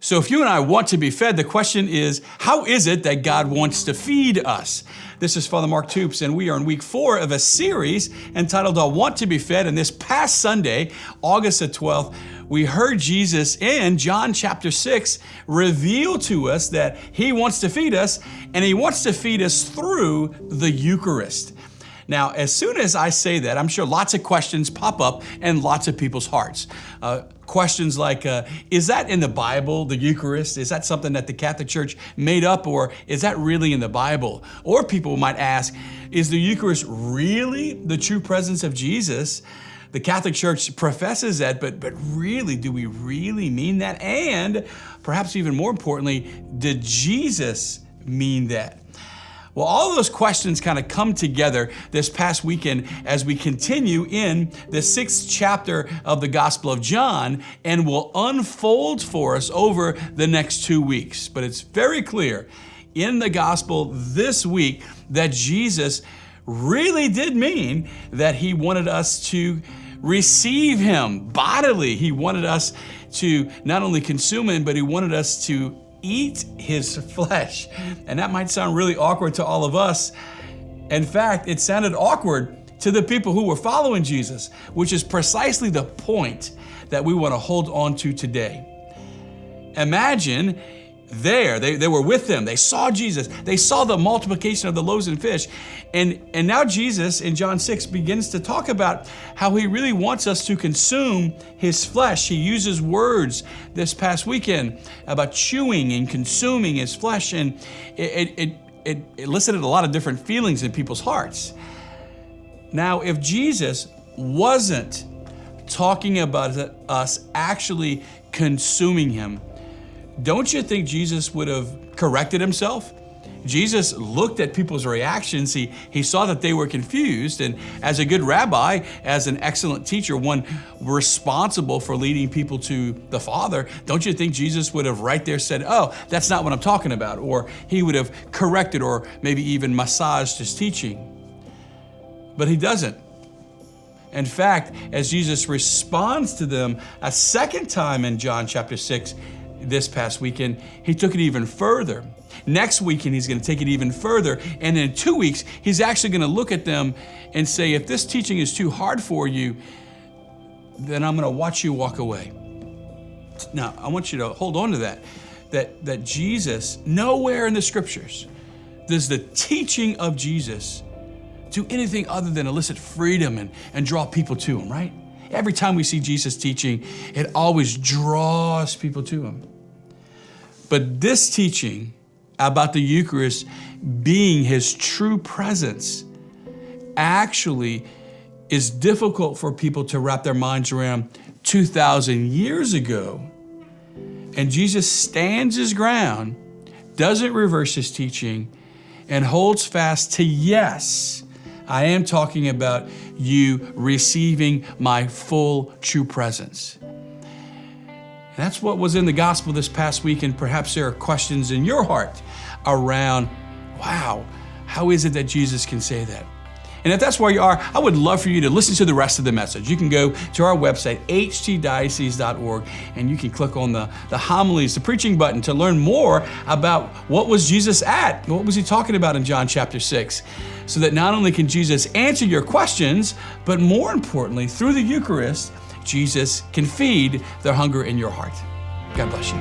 So if you and I want to be fed, the question is, how is it that God wants to feed us? This is Father Mark Toops, and we are in week 4 of a series entitled I Want to Be Fed. And this past Sunday, August the 12th, we heard Jesus in John chapter 6 reveal to us that he wants to feed us, and he wants to feed us through the Eucharist. Now, as soon as I say that, I'm sure lots of questions pop up in lots of people's hearts. Questions like, is that in the Bible, the Eucharist? Is that something that the Catholic Church made up, or is that really in the Bible? Or people might ask, is the Eucharist really the true presence of Jesus? The Catholic Church professes that, but really, do we really mean that? And perhaps even more importantly, did Jesus mean that? Well, all those questions kind of come together this past weekend as we continue in the 6th chapter of the Gospel of John, and will unfold for us over the next 2 weeks. But it's very clear in the Gospel this week that Jesus really did mean that he wanted us to receive him bodily. He wanted us to not only consume him, but he wanted us to eat his flesh. And that might sound really awkward to all of us. In fact, it sounded awkward to the people who were following Jesus, which is precisely the point that we want to hold on to today. Imagine they were with him. They saw Jesus. They saw the multiplication of the loaves and fish. And now Jesus in John 6 begins to talk about how he really wants us to consume his flesh. He uses words this past weekend about chewing and consuming his flesh. And it elicited a lot of different feelings in people's hearts. Now, if Jesus wasn't talking about us actually consuming him, don't you think Jesus would have corrected himself? Jesus looked at people's reactions. He saw that they were confused. And as a good rabbi, as an excellent teacher, one responsible for leading people to the Father, don't you think Jesus would have right there said, oh, that's not what I'm talking about? Or he would have corrected or maybe even massaged his teaching. But he doesn't. In fact, as Jesus responds to them a second time in John chapter 6, this past weekend, he took it even further. Next weekend, he's going to take it even further. And in 2 weeks, he's actually going to look at them and say, if this teaching is too hard for you, then I'm going to watch you walk away. Now, I want you to hold on to that Jesus, nowhere in the scriptures does the teaching of Jesus do anything other than elicit freedom and draw people to him, right? Every time we see Jesus teaching, it always draws people to him. But this teaching about the Eucharist being his true presence actually is difficult for people to wrap their minds around 2,000 years ago. And Jesus stands his ground, doesn't reverse his teaching, and holds fast to, yes, I am talking about you receiving my full true presence. That's what was in the gospel this past week, and perhaps there are questions in your heart around, wow, how is it that Jesus can say that? And if that's where you are, I would love for you to listen to the rest of the message. You can go to our website, htdiocese.org, and you can click on the homilies, the preaching button, to learn more about what was Jesus at, what was he talking about in John chapter 6, so that not only can Jesus answer your questions, but more importantly, through the Eucharist, Jesus can feed the hunger in your heart. God bless you.